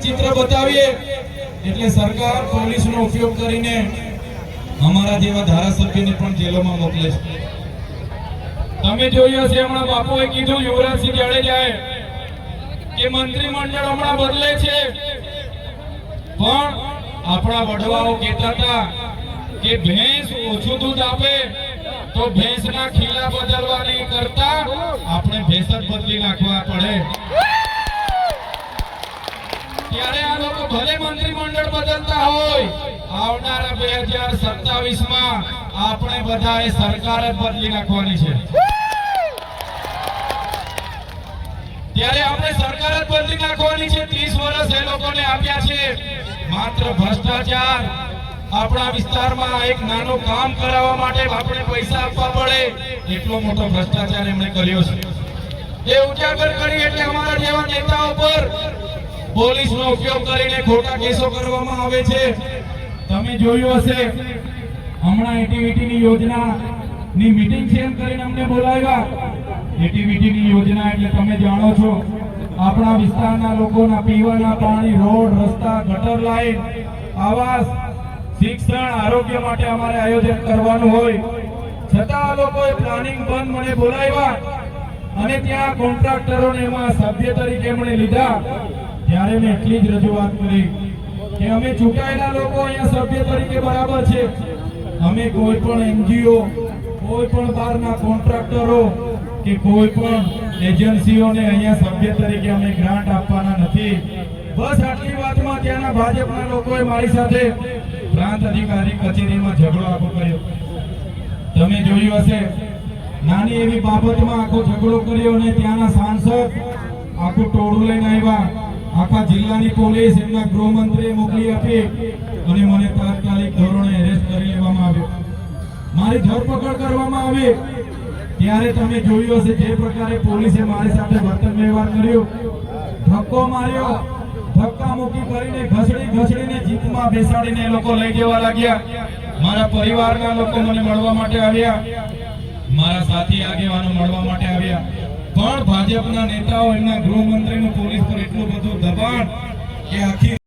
ચિત્ર બતાવીએ એટલે સરકાર પોલીસનો ઉપયોગ કરીને અમારા જેવા ધારાસભ્યને પણ જેલોમાં મોકલે છે। તમે જોયું હશે હમણાં બાપુએ કીધું યુવરાજસિંહ જાડેજાએ કે મંત્રીમંડળ હમણાં બદલે છે, પણ આપણા વડવાઓ કહેતા હતા કે ભેંસ ઓછું દૂધ આપે તો ભેંસના ખીલા બદલવાની કરતા આપણે ભેંસ જ બદલી નાખવા પડે। ત્યારે આ લોકો ભલે મંત્રીમંડળ બદલતા હોય, આવનારા 2027 માં આપણે બધાએ સરકાર જ બદલી નાખવાની છે। ત્યારે આપણે સરકાર જ બદલી નાખવાની છે। 30 વર્ષ એ લોકોને આપ્યા છે માત્ર ભ્રષ્ટાચાર। આપણા વિસ્તારમાં એક નાનું કામ કરાવવા માટે આપણે પૈસા આપવા પડે એટલો મોટો ભ્રષ્ટાચાર એમણે કર્યો છે। એ ઉજાગર કરી એટલે અમારા જેવા નેતાઓ પર પોલીસનો ઉપયોગ કરીને ખોટા કેસો કરવામાં આવે છે। તમે જોયું હશે હમણાં એટીવીટીની યોજનાની મીટિંગ છે એમ કરીને અમને બોલાવ્યા। એટીવીટીની યોજના એટલે તમે જાણો છો આપણા વિસ્તારના લોકોના પીવાના પાણી, રોડ, રસ્તા, ગટર લાઈન, આવાસ, શિક્ષણ, આરોગ્ય માટે અમારે આયોજન કરવાનું હોય છતાં આ લોકોએ પ્લાનિંગ બંધ મને બોલાવ્યા અને ત્યાં કોન્ટ્રાક્ટરોને એમાં સભ્ય તરીકે એમણે લીધા। ત્યારે મેં એટલી જ રજૂઆત કરી કે અમે ચૂંટાયેલા લોકો અહીંયા સભ્ય તરીકે બરાબર છે, અમે કોઈ પણ એનજીઓ, કોઈ પણ બહારના કોન્ટ્રાક્ટરો કે કોઈ પણ એજન્સીઓને અહીંયા સભ્ય તરીકે અમે ગ્રાન્ટ આપવાના નથી। બસ આટલી વાતમાં ત્યાંના ભાજપના લોકોએ મારી સાથે પ્રાંત અધિકારી કચેરીમાં ઝઘડો આખો કર્યો। તમે જોયું હશે નાની એવી બાબતમાં આખો ઝઘડો કર્યો અને ત્યાંના સાંસદ આખું ટોળું લઈને આવ્યા। આખા જિલ્લાની પોલીસ એમના ગૃહમંત્રીએ મોકલી આપી અને મને તાત્કાલિક ધોરણે એરેસ્ટ કરી લેવામાં આવ્યો, મારી ધરપકડ કરવામાં આવી। ત્યારે તમે જોયું હશે જે પ્રકારે પોલીસે મારી સાથે વર્તન વ્યવહાર કર્યો, ધક્કો માર્યો, ધક્કા મૂકી કરીને ઘસડીને જીપમાં બેસાડીને એ લોકો લઈ જવા લાગ્યા। મારા પરિવારના લોકો મને મળવા માટે આવ્યા, મારા સાથી આગેવાનો મળવા માટે આવ્યા, પણ ભાજપના નેતાઓ એમના ગૃહમંત્રીનું પોલીસ પર એટલું બધું દબાણ કે આખી